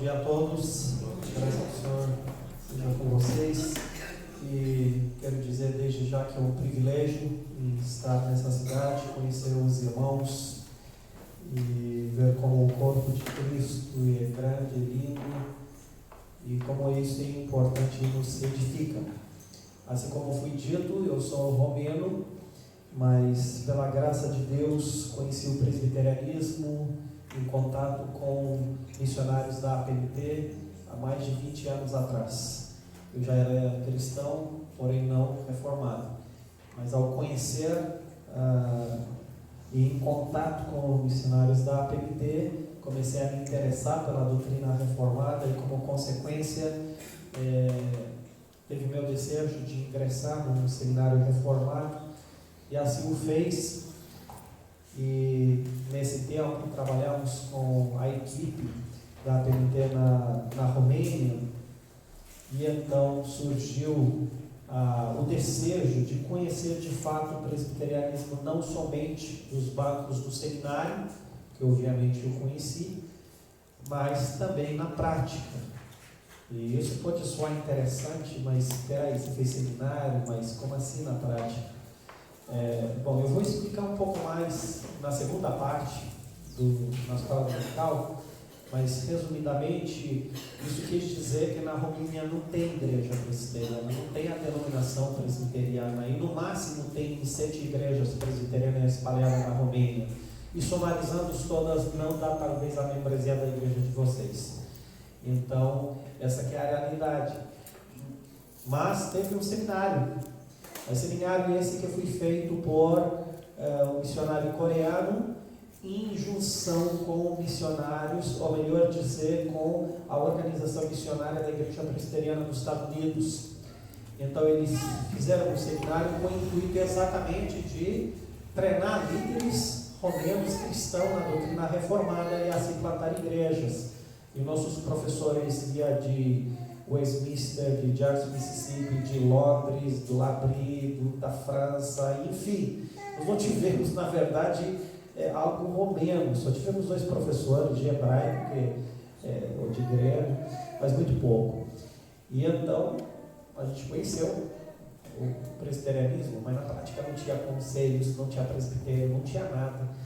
dia a todos, graças ao Senhor seja com vocês, e quero dizer desde já que é um privilégio estar nessa cidade, conhecer os irmãos e ver como o corpo de Cristo é grande, é lindo, e como isso é importante e nos edifica. Assim como foi dito, eu sou romeno, mas pela graça de Deus conheci o presbiterianismo em contato com missionários da APMT há mais de 20 anos atrás. Eu já era cristão, porém não reformado, mas ao conhecer e em contato com missionários da APMT, comecei a me interessar pela doutrina reformada e, como consequência, teve meu desejo de ingressar num seminário reformado, e assim o fez. E nesse tempo trabalhamos com a equipe da APMT na Romênia, e então surgiu o desejo de conhecer de fato o presbiterianismo, não somente dos bancos do seminário, que obviamente eu conheci, mas também na prática. E isso pode soar interessante, mas espera aí, você fez seminário, mas como assim na prática? Bom, eu vou explicar um pouco mais na segunda parte na escola dominical, mas resumidamente, isso quer dizer que na Romênia não tem igreja presbiteriana, não tem a denominação presbiteriana, e no máximo tem 7 igrejas presbiterianas espalhadas na Romênia, e somarizando todas não dá talvez a membresia da igreja de vocês. Então, essa que é a realidade. Mas teve um seminário. O seminário esse que foi feito por um missionário coreano, em junção com missionários, ou melhor dizer, com a organização missionária da Igreja Presbiteriana dos Estados Unidos. Então eles fizeram um seminário com o intuito exatamente de treinar líderes romenos cristãos na doutrina reformada e assim plantar igrejas. E nossos professores via de Westminster, de Jackson, Mississippi, de Londres, do Labri, da França, enfim. Nós não tivemos, na verdade, algo romeno, só tivemos 2 professores de hebraico ou de grego, mas muito pouco. E então, a gente conheceu o presbiterianismo, mas na prática não tinha conselhos, não tinha presbitério, não tinha nada.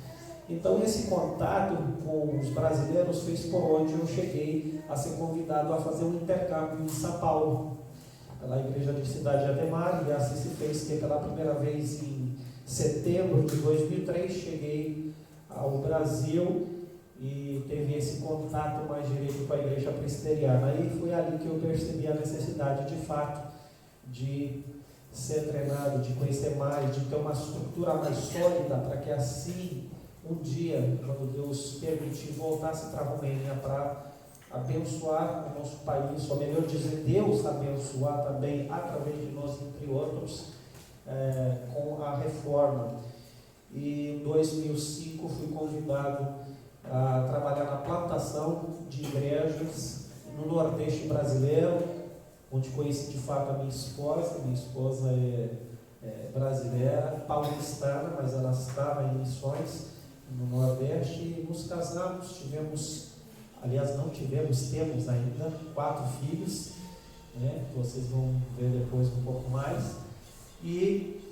Então, esse contato com os brasileiros fez por onde eu cheguei a ser convidado a fazer um intercâmbio em São Paulo, pela igreja de Cidade Ademar, e assim se fez que pela primeira vez em setembro de 2003 cheguei ao Brasil e teve esse contato mais direto com a igreja presbiteriana. E foi ali que eu percebi a necessidade de fato de ser treinado, de conhecer mais, de ter uma estrutura mais sólida, para que assim um dia, quando Deus permitir, voltasse para a Romênia para abençoar o nosso país, ou melhor dizer, Deus abençoar também através de nós, entre outros, com a reforma. E em 2005 fui convidado a trabalhar na plantação de igrejas no Nordeste brasileiro, onde conheci de fato a minha esposa. Minha esposa é brasileira, paulistana, mas ela estava em missões no Nordeste, e nos casamos, temos ainda 4 filhos, né? Vocês vão ver depois um pouco mais, e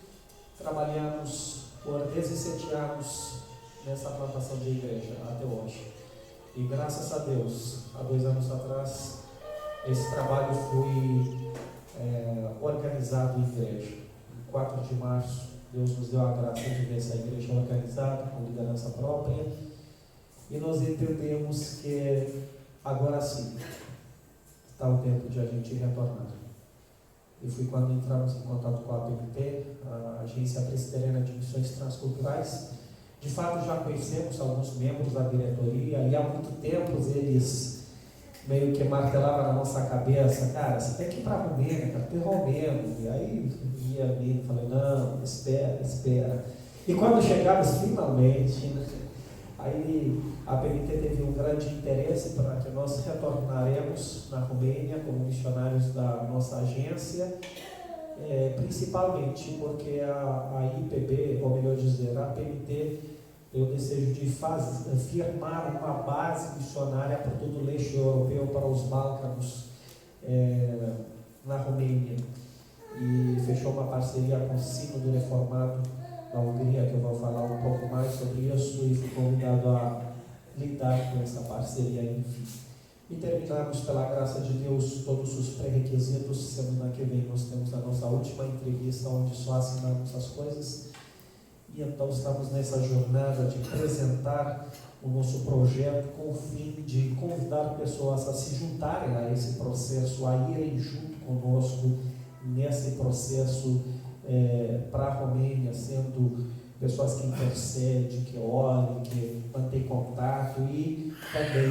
trabalhamos por 17 anos nessa plantação de igreja até hoje. E graças a Deus, há 2 anos atrás, esse trabalho foi organizado em igreja. Em 4 de março, Deus nos deu a graça de ver essa igreja organizada, com liderança própria, e nós entendemos que agora sim está o tempo de a gente retornar. E foi quando entramos em contato com a APMT, a Agência Presbiteriana de Missões Transculturais. De fato, já conhecemos alguns membros da diretoria, e há muito tempo eles meio que martelavam na nossa cabeça: cara, você tem que ir para a Romênia, cara, tem romeno. E aí ia ali, falei: não, espera. E quando chegamos finalmente, né, aí a APMT teve um grande interesse para que nós retornaremos na Romênia como missionários da nossa agência, principalmente porque a IPB, ou melhor dizer, a APMT, Tem o desejo de firmar uma base missionária para todo o leste europeu, para os Balcanos, na Romênia. E fechou uma parceria com o Sínodo Reformado da Hungria, que eu vou falar um pouco mais sobre isso, e fui convidado a lidar com essa parceria, enfim. E terminamos, pela graça de Deus, todos os pré-requisitos. Semana que vem nós temos a nossa última entrevista, onde só assinamos as coisas. E então estamos nessa jornada de apresentar o nosso projeto com o fim de convidar pessoas a se juntarem a esse processo, a irem junto conosco nesse processo para a Romênia, sendo pessoas que intercedem, que orem, que mantêm contato e também,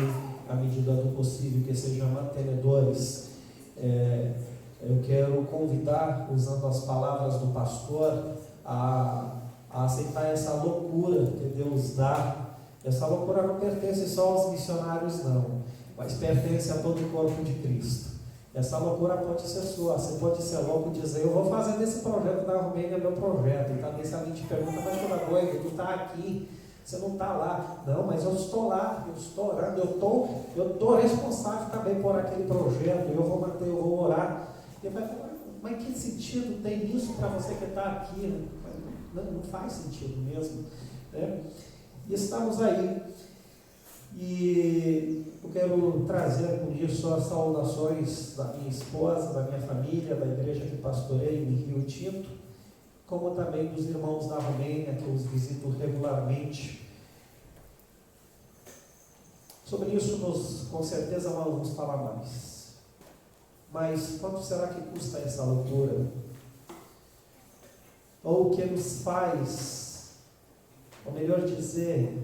à medida do possível, que sejam mantenedores. Eu quero convidar, usando as palavras do pastor, a aceitar essa loucura que Deus dá. Essa loucura não pertence só aos missionários, não, mas pertence a todo o corpo de Cristo. Essa loucura pode ser sua. Você pode ser louco e dizer: eu vou fazer desse projeto da Romênia meu projeto. E talvez se alguém te pergunta: mas tu tá doido, tu está aqui, você não está lá. Não, mas eu estou lá, eu estou orando, eu estou responsável também por aquele projeto, eu vou manter, eu vou orar. E vai falar: mas que sentido tem isso para você que está aqui? Não faz sentido mesmo, né? E estamos aí, e eu quero trazer por isso as saudações da minha esposa, da minha família, da igreja que pastoreio em Rio Tinto, como também dos irmãos da Romênia, que eu os visito regularmente. Sobre isso nós com certeza vamos falar mais. Mas quanto será que custa essa loucura? Ou o que nos faz, ou melhor dizer,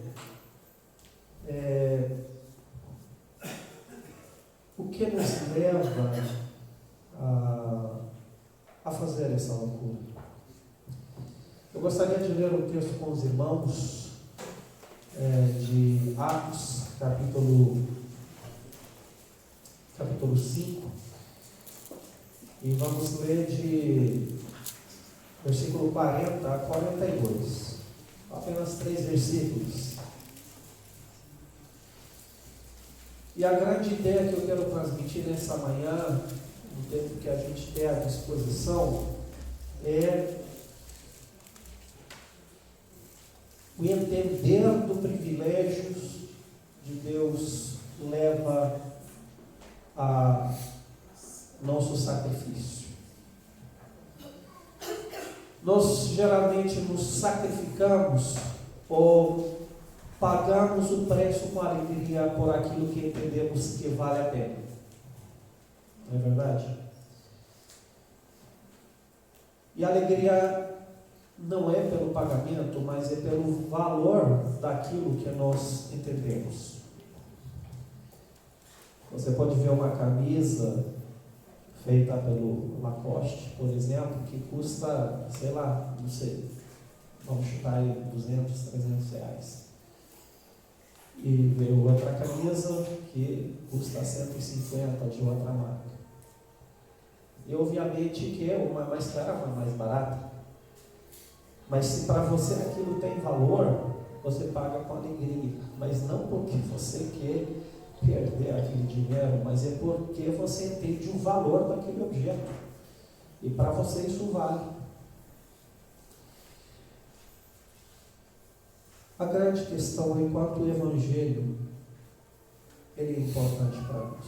o que nos leva a fazer essa loucura? Eu gostaria de ler um texto com os irmãos, de Atos, capítulo 5, e vamos ler de versículo 40 a 42, apenas 3 versículos. E a grande ideia que eu quero transmitir nessa manhã, no tempo que a gente tem à disposição, é o entender do privilégio de Deus leva a nosso sacrifício. Nós geralmente nos sacrificamos ou pagamos o preço com alegria por aquilo que entendemos que vale a pena. Não é verdade? E a alegria não é pelo pagamento, mas é pelo valor daquilo que nós entendemos. Você pode ver uma camisa feita pelo Lacoste, por exemplo, que custa, sei lá, não sei, vamos chutar aí 200, 300 reais. E veio outra camisa que custa 150 de outra marca. E obviamente que uma é mais cara, uma é mais barata. Mas se para você aquilo tem valor, você paga com alegria. Mas não porque você quer perder aquele dinheiro, mas é porque você entende o valor daquele objeto. E para você isso vale. A grande questão é quanto o Evangelho ele é importante para nós.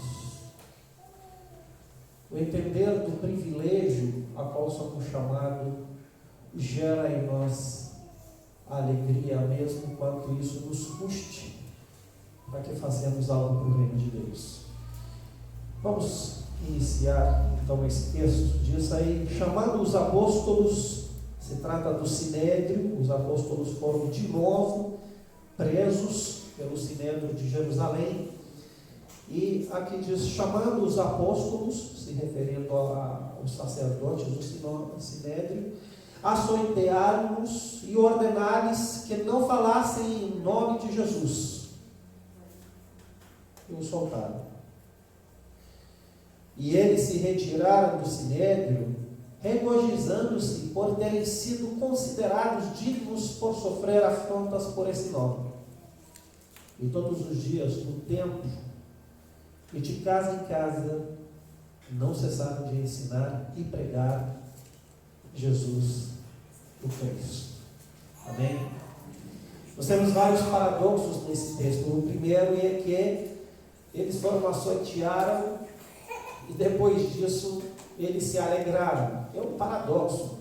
O entender do privilégio a qual somos chamados gera em nós a alegria, mesmo quanto isso nos custe, para que façamos algo para o reino de Deus. Vamos iniciar então esse texto. Diz aí: chamando os apóstolos, se trata do Sinédrio. Os apóstolos foram de novo presos pelo Sinédrio de Jerusalém. E aqui diz: chamando os apóstolos, se referindo aos sacerdotes do Sinédrio, açoitearam-nos e ordenaram-lhes que não falassem em nome de Jesus. E o soltaram. E eles se retiraram do Sinédrio regozijando-se por terem sido considerados dignos por sofrer afrontas por esse nome. E todos os dias, no templo e de casa em casa, não cessaram de ensinar e pregar Jesus o Cristo. Amém? Nós temos vários paradoxos nesse texto. O primeiro é que eles foram açoitearam e depois disso eles se alegraram. É um paradoxo.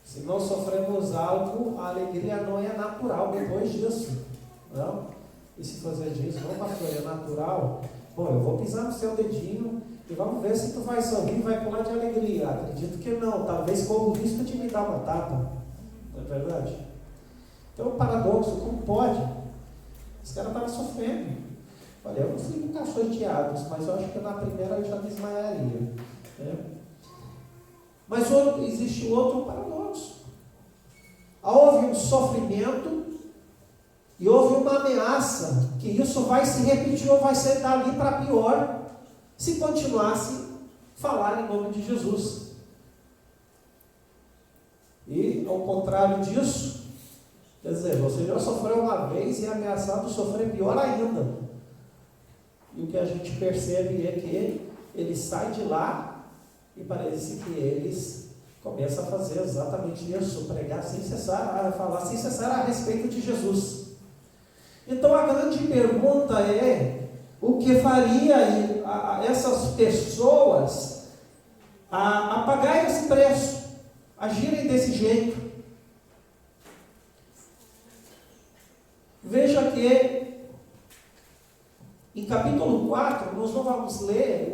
Se nós sofremos algo, a alegria não é natural depois disso. Não? E se fazer disso, não, pastor, é natural? Bom, eu vou pisar no seu dedinho e vamos ver se tu vai sorrir e vai pular de alegria. Acredito que não. Talvez corra o risco de me dar uma tapa. Não é verdade? Então, o paradoxo, como pode? Esse cara estava sofrendo. Olha, eu não fui nunca açoiteados, mas eu acho que na primeira eu já desmaiaria. Né? Mas existe outro paradoxo. Houve um sofrimento e houve uma ameaça que isso vai se repetir ou vai ser dali para pior se continuasse falar em nome de Jesus. E ao contrário disso, quer dizer, você já sofreu uma vez e é ameaçado sofrer pior ainda. E o que a gente percebe é que eles saem de lá e parece que eles começam a fazer exatamente isso, pregar sem cessar, a falar sem cessar a respeito de Jesus. Então a grande pergunta é, o que faria essas pessoas a pagar esse preço, agirem desse jeito? Veja que em capítulo 4, nós não vamos ler,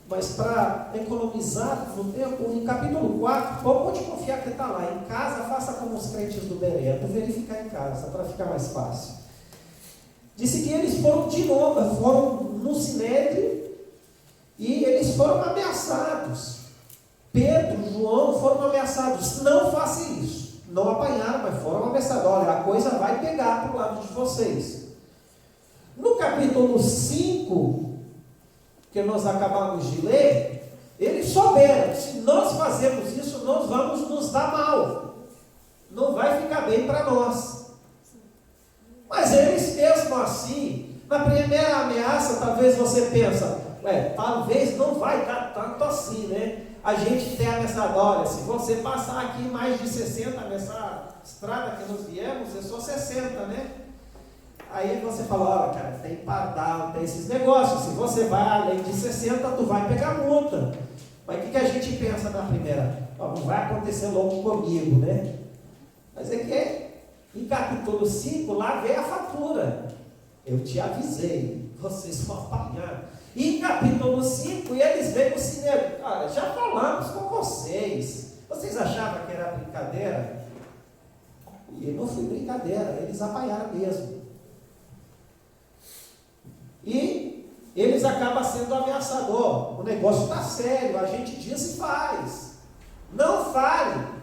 mas para economizar no tempo, em capítulo 4, pode confiar que está lá, em casa, faça como os crentes do Bereto, verificar em casa, para ficar mais fácil. Disse que eles foram de novo, foram no Sinédrio, e eles foram ameaçados. Pedro, João foram ameaçados, não faça isso. Não apanharam, mas foram ameaçados. Olha, a coisa vai pegar para o lado de vocês. No capítulo 5, que nós acabamos de ler, eles souberam, se nós fazemos isso, nós vamos nos dar mal. Não vai ficar bem para nós. Mas eles mesmo assim, na primeira ameaça, talvez você pensa, talvez não vai dar tanto assim, né? A gente tem ameaçado, olha, se você passar aqui mais de 60 nessa estrada que nós viemos, é só 60, né? Aí você fala, olha, cara, tem pardal, tem esses negócios, se você vai além de 60, tu vai pegar multa. Mas o que a gente pensa na primeira? Não vai acontecer logo comigo, né? Mas é que em capítulo 5, lá vem a fatura. Eu te avisei, vocês vão apanhar. E em capítulo 5, eles veem o Sinédrio. Olha, já falamos com vocês. Vocês achavam que era brincadeira? E não foi brincadeira, eles apanharam mesmo. E eles acabam sendo ameaçador. O negócio está sério, a gente diz e faz. Não fale.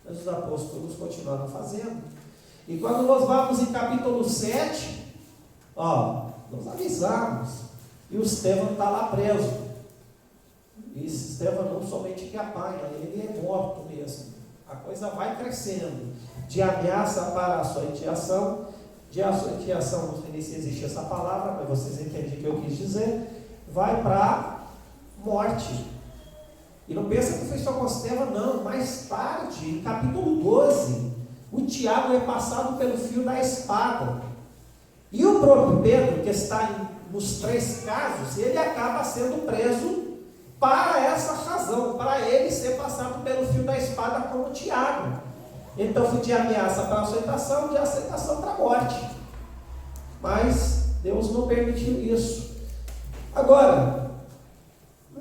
Mas os apóstolos continuaram fazendo. E quando nós vamos em capítulo 7, nós avisamos. E o Estevão está lá preso. E esse Estevão não somente que apanha, ele é morto mesmo. A coisa vai crescendo. De ameaça para açoiteação. De açoiteação, não sei se existe essa palavra, mas vocês entendem o que eu quis dizer. Vai para morte. E não pensa que foi só com Estevão, não. Mais tarde, em capítulo 12, o Tiago é passado pelo fio da espada. E o próprio Pedro, que está nos 3 casos, ele acaba sendo preso para essa razão, para ele ser passado pelo fio da espada como Tiago. Então foi de ameaça para aceitação, de aceitação para a morte. Mas Deus não permitiu isso. Agora,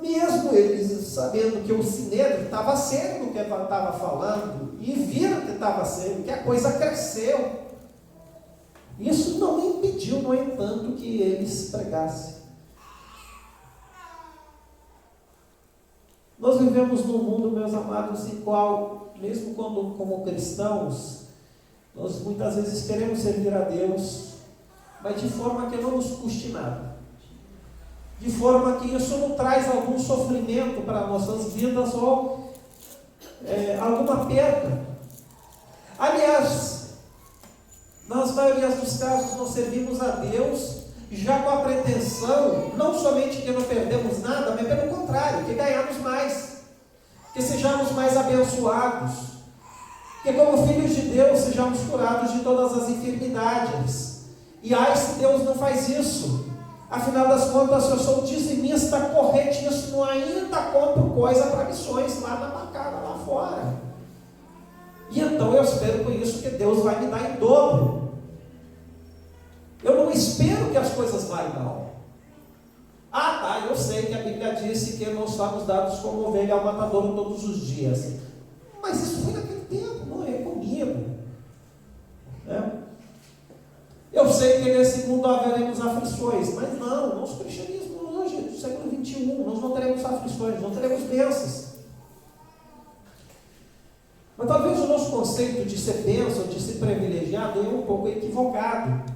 mesmo eles sabendo que o Sinédrio estava sério no que ele estava falando, e viram que estava sério, que a coisa cresceu, isso não impediu, no entanto, que eles pregassem. Nós vivemos num mundo, meus amados, em qual, mesmo quando como cristãos, nós muitas vezes queremos servir a Deus, mas de forma que não nos custe nada. de forma que isso não traz algum sofrimento para nossas vidas ou alguma perda. Aliás, nas maiorias dos casos nós servimos a Deus já com a pretensão, não somente que não perdemos nada, mas pelo contrário, que ganhamos mais, que sejamos mais abençoados, que como filhos de Deus sejamos curados de todas as enfermidades. E ai, se Deus não faz isso, afinal das contas, se eu sou dizimista corretíssimo, ainda compro coisa para missões lá na bancada, lá fora. E então eu espero com isso que Deus vai me dar em dobro. Eu não espero que as coisas vão mal. Ah, tá, eu sei que a Bíblia disse que nós somos dados como ovelha ao matadouro todos os dias. Mas isso foi naquele tempo, não é comigo. Eu sei que nesse mundo haveremos aflições, mas não, nosso cristianismo hoje, do século XXI, nós não teremos aflições, não teremos bênçãos. Mas talvez o nosso conceito de ser bênção, de ser privilegiado, é um pouco equivocado.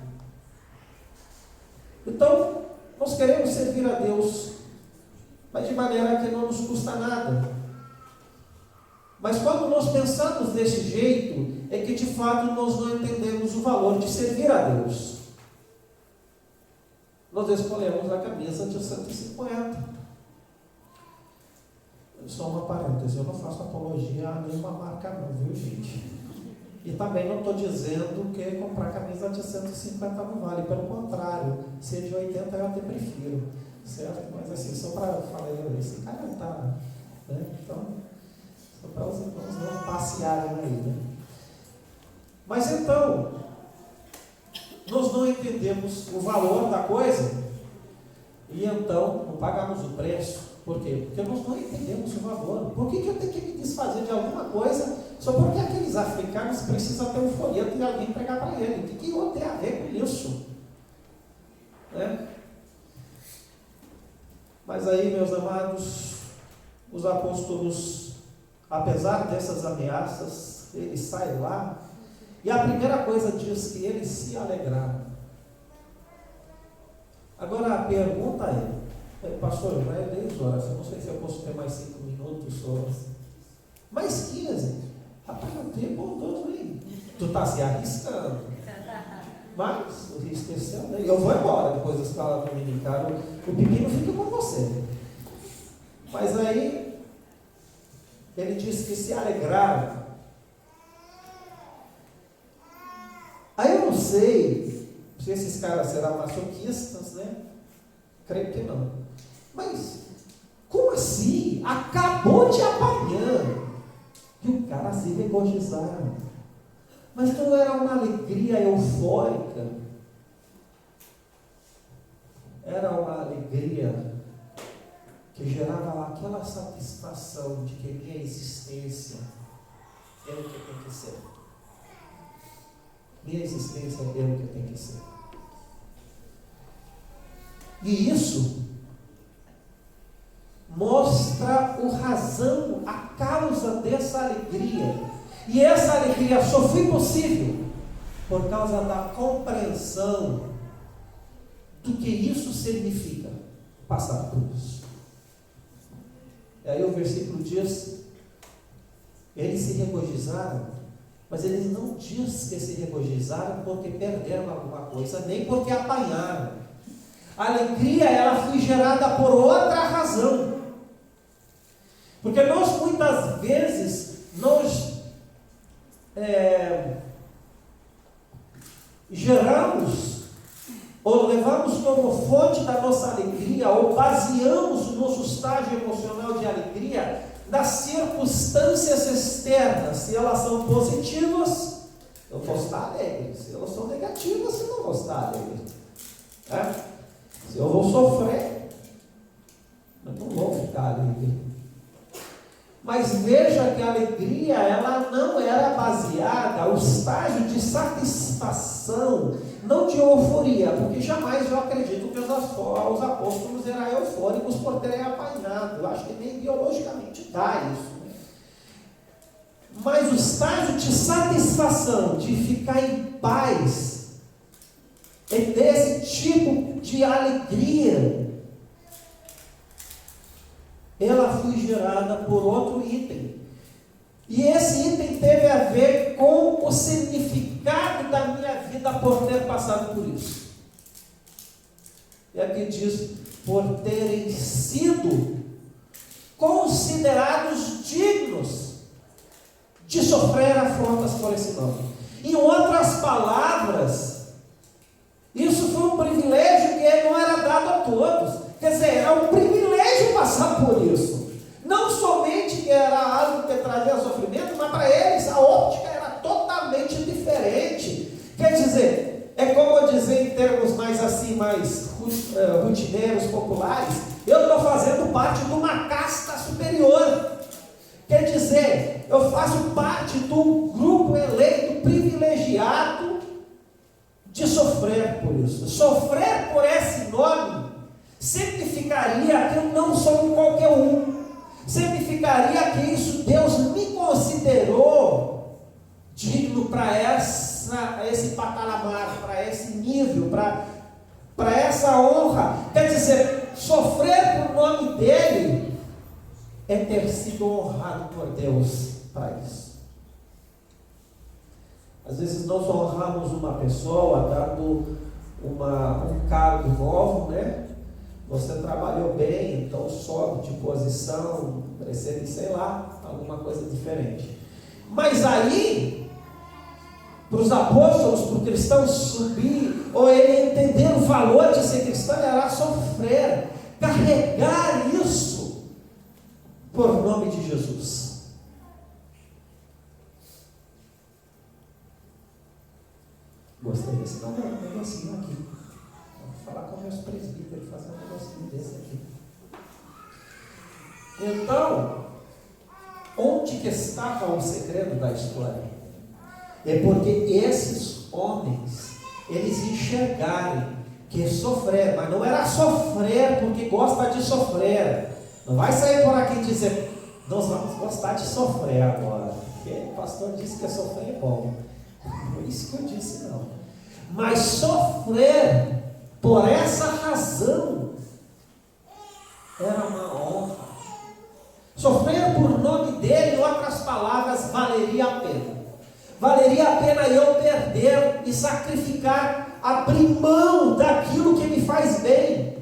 Então, nós queremos servir a Deus, mas de maneira que não nos custa nada. Mas quando nós pensamos desse jeito, é que de fato nós não entendemos o valor de servir a Deus. Nós escolhemos a camisa de 150. Só uma parêntese, eu não faço apologia a nenhuma marca não, viu gente? E também não estou dizendo que comprar camisa de 150 não vale, pelo contrário, se é de 80 eu até prefiro, certo? Mas assim, só para falar esse cara não tá, né? Então, só para os irmãos não passearem aí, né? Mas então, nós não entendemos o valor da coisa, e então não pagamos o preço. Por quê? Porque nós não entendemos o valor. Por que eu tenho que me desfazer de alguma coisa só porque aqueles africanos precisam ter um folheto e alguém pregar para ele? O que eu tenho a ver com isso? Mas aí, meus amados, os apóstolos, apesar dessas ameaças, eles saem lá e a primeira coisa diz que eles se alegraram. Agora a pergunta pastor, já é 10 horas, eu não sei se eu posso ter mais 5 minutos ou mais 15. Rapaz, o tempo é bondoso, hein? Tu está se arriscando. Mas o risco é seu, né? Eu vou embora depois da escola dominical. O pepino fica com você. Mas aí, ele disse que se alegraram. Aí eu não sei se esses caras serão masoquistas, né? Creio que não. Mas, como assim? Acabou de apanhar. E o cara se regozijaram. Mas não era uma alegria eufórica. Era uma alegria que gerava aquela satisfação de que minha existência é o que tem que ser. Minha existência é o que tem que ser. E isso mostra o razão, a causa dessa alegria. E essa alegria só foi possível por causa da compreensão do que isso significa, passar por isso. E aí o versículo diz, eles se regozijaram, mas eles não diz que se regozijaram porque perderam alguma coisa, nem porque apanharam. A alegria, ela foi gerada por outra razão. Porque nós muitas vezes, geramos, ou levamos como fonte da nossa alegria, ou baseamos o nosso estágio emocional de alegria nas circunstâncias externas. Se elas são positivas, eu vou estar alegre. Se elas são negativas, eu não vou estar alegre. Se eu vou sofrer, eu não vou ficar alegre. Mas veja que a alegria, ela não era baseada, o estágio de satisfação, não de euforia, porque jamais eu acredito que os apóstolos eram eufóricos por terem apanhado. Eu acho que nem biologicamente dá isso. Mas o estágio de satisfação, de ficar em paz, é desse tipo de alegria ela foi gerada por outro item. E esse item teve a ver com o significado da minha vida por ter passado por isso. E aqui diz, por terem sido considerados dignos de sofrer afrontas por esse nome. Em outras palavras, isso foi um privilégio que não era dado a todos. Quer dizer, era um privilégio passar por isso. Não somente que era algo que trazia sofrimento, mas para eles a óptica era totalmente diferente. Quer dizer, é como eu dizer em termos mais assim, mais rotineiros, populares, eu estou fazendo parte de uma casta superior. Quer dizer, eu faço parte do grupo eleito privilegiado de sofrer por isso. Sofrer por esse nome significaria que eu não sou um qualquer um. Significaria que isso Deus me considerou digno para esse patamar, para esse nível, para essa honra. Quer dizer, sofrer por nome dele é ter sido honrado por Deus para isso. Às vezes nós honramos uma pessoa dando um cargo novo, né? Você trabalhou bem, então sobe de posição, recebe, sei lá, alguma coisa diferente. Mas aí, para os apóstolos, para o cristão subir, ou ele entender o valor de ser cristão, era sofrer, carregar isso, por nome de Jesus. Gostaria de dar um negocinho aqui. Vou falar com meus presbíteros, fazer um negocinho desse aqui. Então, onde que estava o segredo da história? É porque esses homens, eles enxergarem que sofrer, mas não era sofrer porque gosta de sofrer. Não vai sair por aqui e dizer, nós vamos gostar de sofrer agora, porque o pastor disse que sofrer é bom. Por isso que eu disse não. Mas sofrer por essa razão era uma honra. Sofrer por nome dele, em outras palavras, valeria a pena. Valeria a pena eu perder e sacrificar, abrir mão daquilo que me faz bem.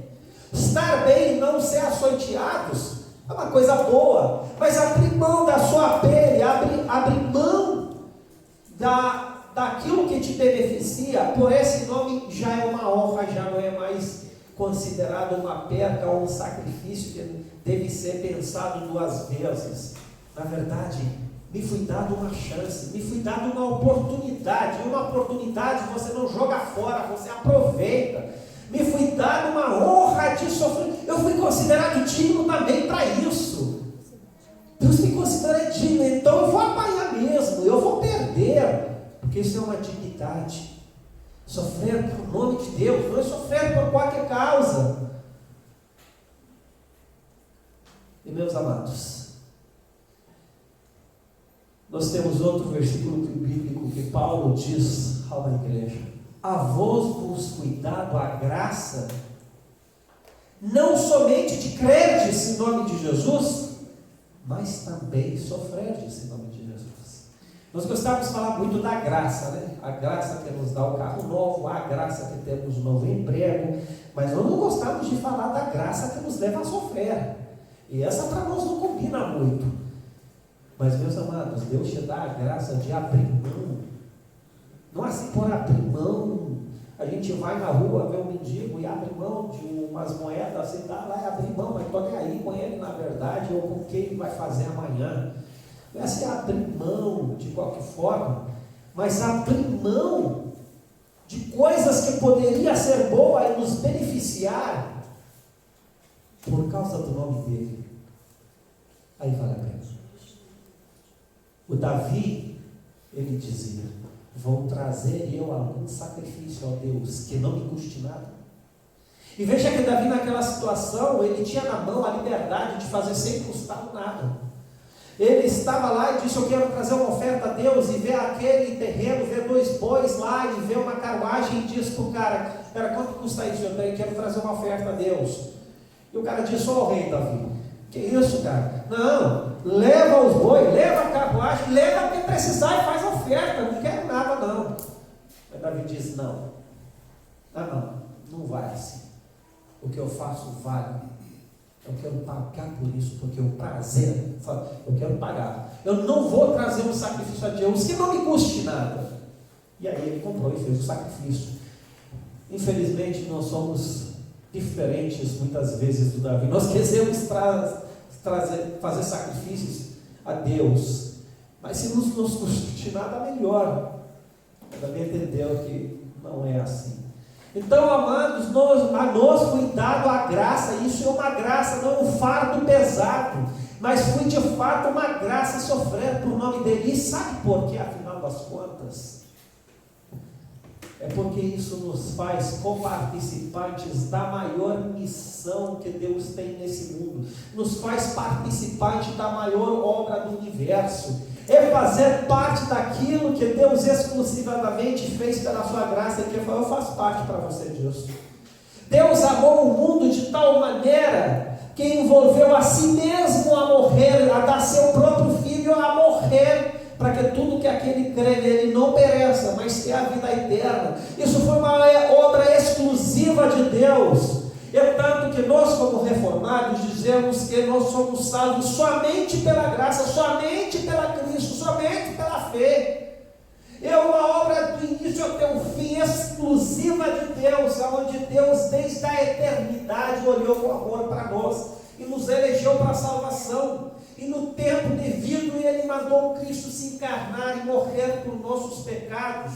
Estar bem e não ser açoiteados é uma coisa boa, mas abrir mão da sua pele, abrir mão daquilo que te beneficia, por esse nome já é uma honra, já não é mais considerado uma perca ou um sacrifício que deve ser pensado duas vezes. Na verdade, me foi dado uma chance, me foi dada uma oportunidade, e uma oportunidade você não joga fora, você aproveita. Me foi dada uma honra de sofrer, eu fui considerado digno também para isso. Deus me considera digno, então eu vou apanhar mesmo, eu vou perder, porque isso é uma dignidade. Sofrer por nome de Deus, não é sofrer por qualquer causa. E meus amados, nós temos outro versículo bíblico que Paulo diz a uma igreja: a vos cuidado a graça, não somente de crerdes em nome de Jesus, mas também sofrerdes em nome de Jesus. Nós gostávamos de falar muito da graça, né? A graça que nos dá o carro novo, a graça que temos um novo emprego, mas nós não gostávamos de falar da graça que nos leva a sofrer. E essa para nós não combina muito. Mas, meus amados, Deus te dá a graça de abrir mão. Não é assim por abrir mão. A gente vai na rua, vê um mendigo e abre mão de umas moedas, assim, dá lá e abre mão, mas estou nem aí com ele, na verdade, ou com o que ele vai fazer amanhã. Não é assim abrir mão de qualquer forma, mas abrir mão de coisas que poderia ser boa e nos beneficiar por causa do nome dele. Aí vale a pena. O Davi, ele dizia: vou trazer eu algum sacrifício ao Deus que não me custe nada. E veja que Davi, naquela situação, ele tinha na mão a liberdade de fazer sem custar nada. Ele estava lá e disse: eu quero trazer uma oferta a Deus, e ver aquele terreno, ver 2 bois lá, e ver uma carruagem, e disse para o cara: quanto custa isso? Eu quero trazer uma oferta a Deus. E o cara disse: ó rei Davi, Que isso, cara? Não, leva os bois, leva a carruagem, leva quem precisar e faz oferta, não quero nada não. Mas Davi diz, não, não vai assim. O que eu faço vale. Eu quero pagar por isso, porque o prazer, eu quero pagar. Eu não vou trazer um sacrifício a Deus que não me custe nada. E aí ele comprou e fez o sacrifício. Infelizmente nós somos diferentes muitas vezes do Davi. Nós queremos fazer sacrifícios a Deus, mas se nos custe nada, melhor. Davi entendeu que não é assim. Então, amados, a nós foi dado a graça. Isso é uma graça, não um fardo pesado, mas foi de fato uma graça sofrer por nome dele. E sabe por quê, afinal das contas? É porque isso nos faz coparticipantes da maior missão que Deus tem nesse mundo. Nos faz participantes da maior obra do universo. É fazer parte daquilo que Deus exclusivamente fez pela sua graça, que eu faço parte para você disso. Deus amou o mundo de tal maneira que envolveu a si mesmo a morrer, a dar seu próprio filho a morrer, para que tudo que aquele crê nele não pereça, mas tenha a vida eterna. Isso foi uma obra exclusiva de Deus. É tanto que nós, como reformados, dizemos que nós somos salvos somente pela graça, somente pela Cristo, somente pela fé. É uma obra do início até o fim, exclusiva de Deus, onde Deus, desde a eternidade, olhou com amor para nós e nos elegeu para a salvação. E no tempo devido, Ele mandou Cristo se encarnar e morrer por nossos pecados.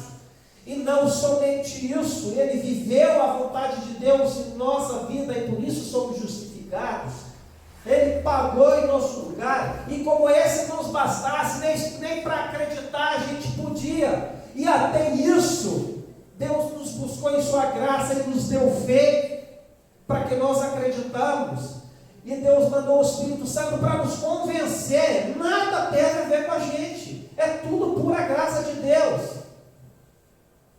E não somente isso, Ele viveu a vontade de Deus em nossa vida e por isso somos justificados. Ele pagou em nosso lugar, e como esse não nos bastasse, nem para acreditar a gente podia, e até isso, Deus nos buscou em sua graça e nos deu fé, para que nós acreditamos. E Deus mandou o Espírito Santo para nos convencer. Nada tem a ver com a gente, é tudo pura graça de Deus.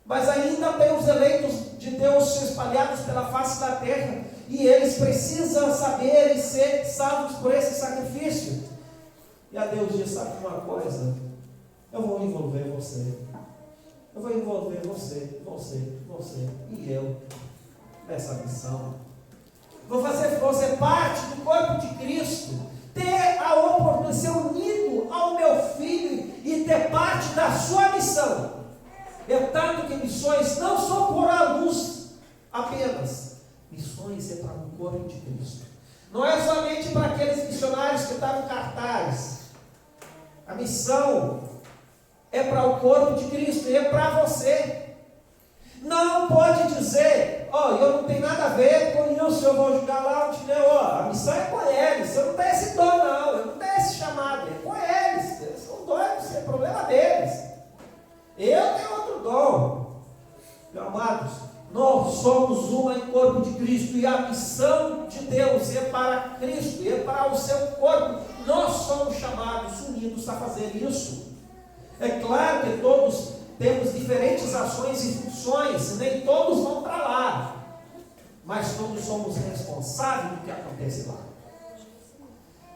Mas ainda tem os eleitos de Deus espalhados pela face da terra, e eles precisam saber e ser salvos por esse sacrifício. E a Deus diz, sabe uma coisa? Eu vou envolver você. Eu vou envolver você e eu nessa missão. Vou fazer você parte do corpo de Cristo, ter a oportunidade de ser unido ao meu Filho e ter parte da sua missão. É tanto que missões não são por alguns apenas. Missões é para o corpo de Cristo. Não é somente para aqueles missionários que estavam em cartaz. A missão é para o corpo de Cristo, é para você. Não pode dizer, eu não tenho nada a ver com isso, eu vou jogar lá onde não. A missão é com eles, eu não tenho esse dom não, eu não tenho esse chamado, é com eles são doidos, é problema deles. Eu tenho outro dom. Meus amados, nós somos uma em corpo de Cristo, e a missão de Deus é para Cristo, é para o seu corpo. Nós somos chamados, unidos a fazer isso. É claro que todos temos diferentes ações e funções, nem todos vão para lá, mas todos somos responsáveis do que acontece lá.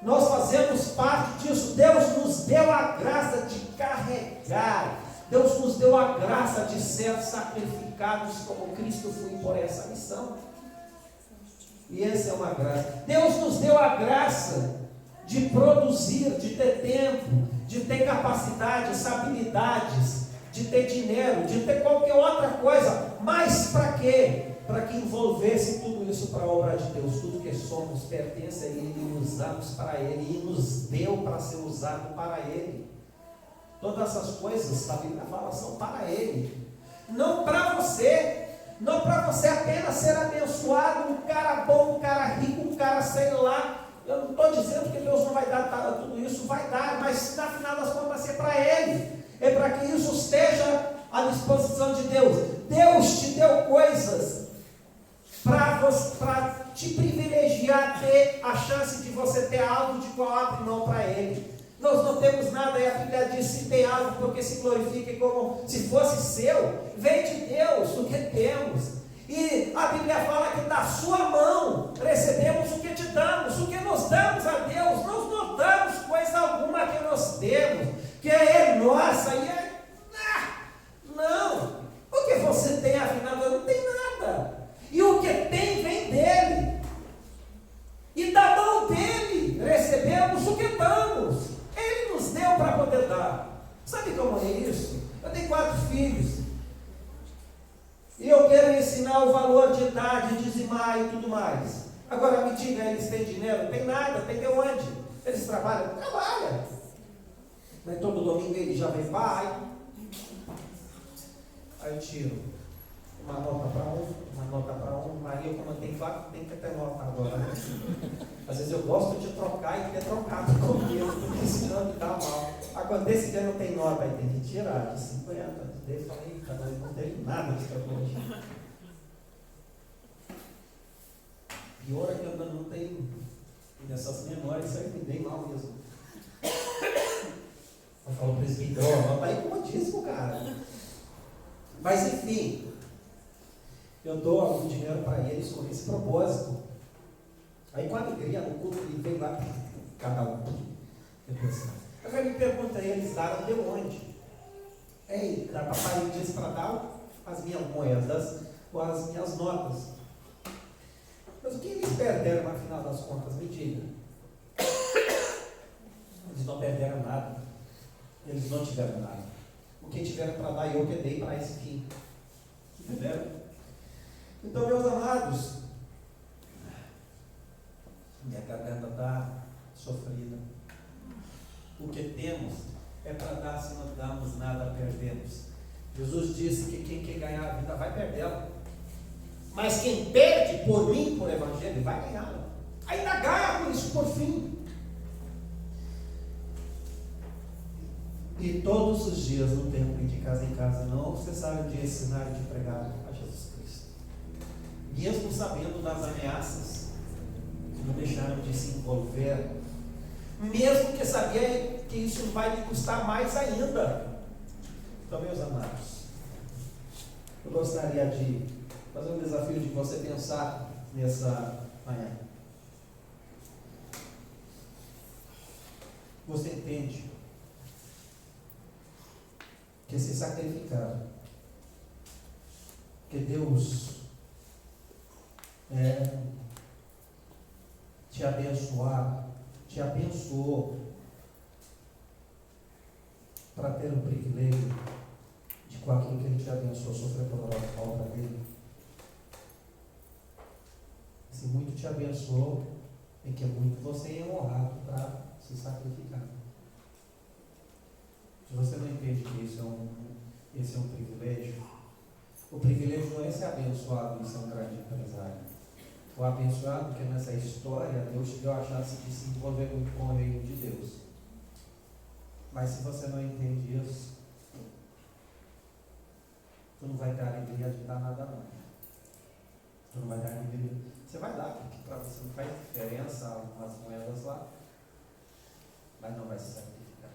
Nós fazemos parte disso. Deus nos deu a graça de carregar, Deus nos deu a graça de ser sacrificados como Cristo foi por essa missão. E essa é uma graça. Deus nos deu a graça de produzir, de ter tempo, de ter capacidade, habilidades, de ter dinheiro, de ter qualquer outra coisa. Mas para quê? Para que envolvesse tudo isso para a obra de Deus. Tudo que somos pertence a Ele, e usamos para Ele, e nos deu para ser usado para Ele. Todas essas coisas, a Bíblia fala, são para Ele, não para você. Não para você apenas ser abençoado, um cara bom, um cara rico, um cara sei lá. Eu não estou dizendo que Deus não vai dar tudo isso, vai dar, mas na final das contas vai ser para Ele. É para que isso esteja à disposição de Deus. Deus te deu coisas para te privilegiar, ter a chance de você ter algo de qual abre mão para Ele. Nós não temos nada, e a Bíblia diz, se tem algo, porque se glorifique como se fosse seu. Vem de Deus o que temos. E a Bíblia fala que da sua mão recebemos o que te damos. O que nós damos a que é nossa, e é. Não! O que você tem, afinal, não tem nada. E o que tem, vem dele. E da mão dele recebemos o que damos. Ele nos deu para poder dar. Sabe como é isso? Eu tenho 4 filhos. E eu quero ensinar o valor de dar, de dizimar e tudo mais. Agora me diga, eles têm dinheiro? Não tem nada, tem de onde? Eles trabalham? Trabalham. Mas todo domingo ele já vem, pai. Aí eu tiro uma nota para um, uma nota para um. Maria, como tem 4, tem que ter nota agora. Né? Às vezes eu gosto de trocar e ter trocado comigo, porque senão me dá mal. Acontece que não tem nota, aí tem que tirar de 50. Daí eu falei, mas não tem nada de hoje. Pior é que eu não tenho nessas memórias, isso aí me dei mal mesmo. Eu falo para o presbítero, nota aí comodíssimo, cara. Mas enfim, eu dou algum dinheiro para eles com esse propósito. Aí com a alegria no culto, ele vem lá, cada um. Agora me pergunta, eles daram de onde? Ei, papai me disse para dar as minhas moedas ou as minhas notas. Mas o que eles perderam no final das contas? Me diga. Eles não perderam nada. Eles não tiveram nada. O que tiveram para dar, eu que dei para esse fim. Entenderam? Então, meus amados, minha garganta está sofrida. O que temos é para dar, se não damos nada, perdemos. Jesus disse que quem quer ganhar a vida vai perdê-la. Mas quem perde por mim, por evangelho, vai ganhá-la. Ainda ganha com isso por fim. E todos os dias no templo e de casa em casa, não, você sabe de ensinar e de pregar a Jesus Cristo. Mesmo sabendo das ameaças, não deixaram de se envolver. Mesmo que sabia que isso vai lhe custar mais ainda. Então, meus amados, eu gostaria de fazer um desafio de você pensar nessa manhã. Você entende que se sacrificar, que Deus te abençoou para ter o privilégio de, com aquilo que Ele te abençoou, sofrer por obra dele. Se muito te abençoou, é que muito você é honrado para se sacrificar. Se você não entende que esse é um privilégio, o privilégio não é ser abençoado e ser um grande empresário. O abençoado que nessa história Deus te deu a chance de se envolver muito com o reino de Deus. Mas se você não entende isso, tu não vai ter alegria de dar nada não. Tu não vai dar alegria. Você vai dar, porque para você não faz diferença algumas moedas lá, mas não vai se sacrificar.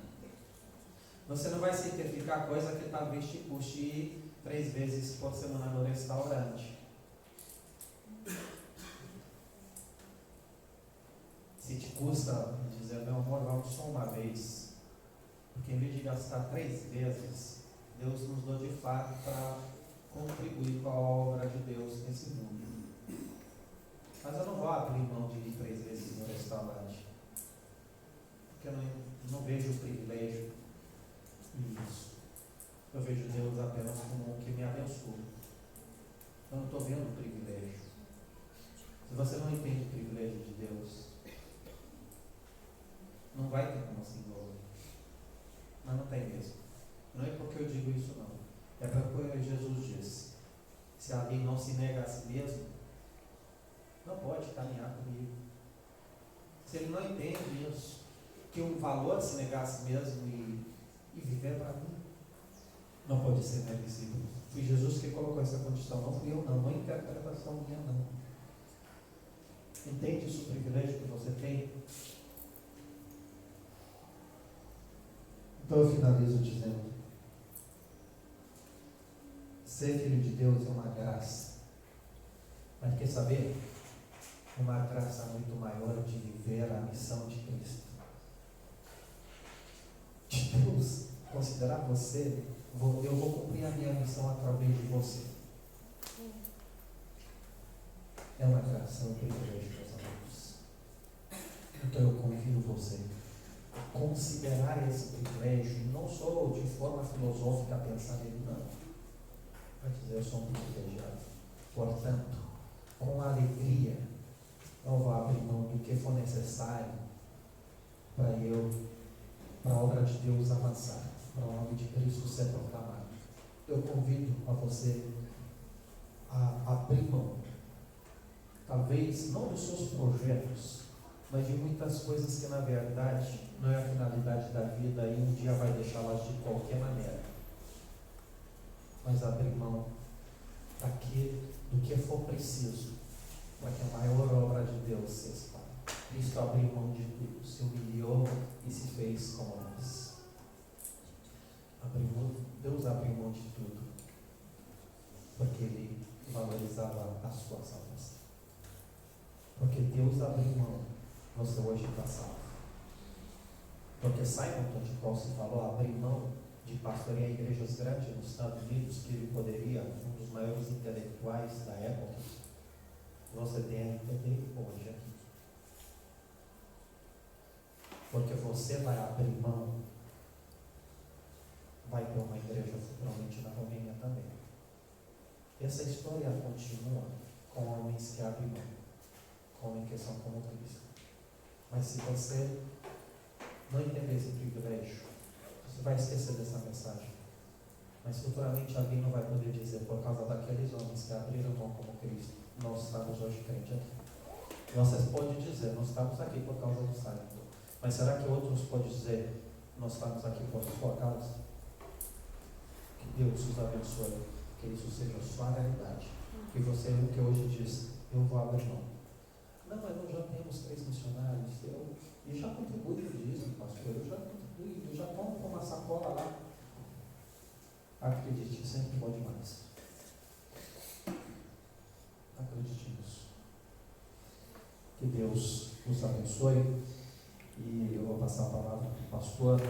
Você não vai sacrificar coisa que talvez te custe 3 vezes por semana no restaurante. Se te custa dizer, meu amor, vamos só uma vez, porque em vez de gastar 3 vezes, Deus nos deu de fato para contribuir com a obra de Deus nesse mundo. Mas eu não vou abrir mão de ir 3 vezes no restaurante, porque eu não vejo o privilégio nisso. Eu vejo Deus apenas como um que me abençoa. Eu não estou vendo o privilégio. Se você não entende o privilégio de Deus, não vai ter como se envolver. Mas não tem mesmo. Não é porque eu digo isso não. É porque Jesus disse, se alguém não se nega a si mesmo, não pode caminhar comigo. Se ele não entende isso, que um valor de se negar a si mesmo e viver para mim, não pode ser meu discípulo. Foi Jesus que colocou essa condição, não fui eu não é interpretação minha não. Entende isso, o privilégio que você tem? Então eu finalizo dizendo, ser filho de Deus é uma graça, mas quer saber? Uma graça muito maior de viver a missão de Cristo. De Deus considerar você, eu vou cumprir a minha missão através de você. É uma graça, é um privilégio, meus amigos. Então eu convido você a considerar esse privilégio, não só de forma filosófica, pensar nele, não. Vai dizer, eu sou um privilegiado. Portanto, com alegria, eu vou abrir mão do que for necessário para a obra de Deus avançar, para o nome de Cristo ser proclamado. Eu convido a você a abrir mão, talvez não dos seus projetos, mas de muitas coisas que na verdade não é a finalidade da vida e um dia vai deixá-las de qualquer maneira. Mas abrir mão do que for preciso para que a maior obra de Deus se espalhe. Cristo abriu mão de tudo, se humilhou e se fez como nós. Deus abriu mão de tudo, porque Ele valorizava a sua salvação. Porque Deus abriu mão, você hoje está salvo. Porque Simon de Paulson falou, abrir mão de pastorear igrejas grandes nos Estados Unidos, que ele poderia, um dos maiores intelectuais da época, você tem a entender hoje aqui. Porque você vai abrir mão, vai ter uma igreja futuramente na Romênia também. Essa história continua com homens que abrem mão, com homens que são como Cristo. Mas se você não entender esse privilégio, você vai esquecer dessa mensagem. Mas futuramente alguém não vai poder dizer, por causa daqueles homens que abriram mão como Cristo, nós estamos hoje crentes aqui. Vocês podem dizer, nós estamos aqui por causa do Simon. Mas será que outros podem dizer, nós estamos aqui por sua causa? Que Deus os abençoe, que isso seja a sua realidade. Que você, o que hoje diz, eu vou abrir mão. Não, mas nós já temos 3 missionários, e já contribuí no dízimo, pastor, eu já contribuí, eu já tomo com uma sacola lá. Acredite, sempre pode mais. Acredite nisso. Que Deus os abençoe. E eu vou passar a palavra para o pastor.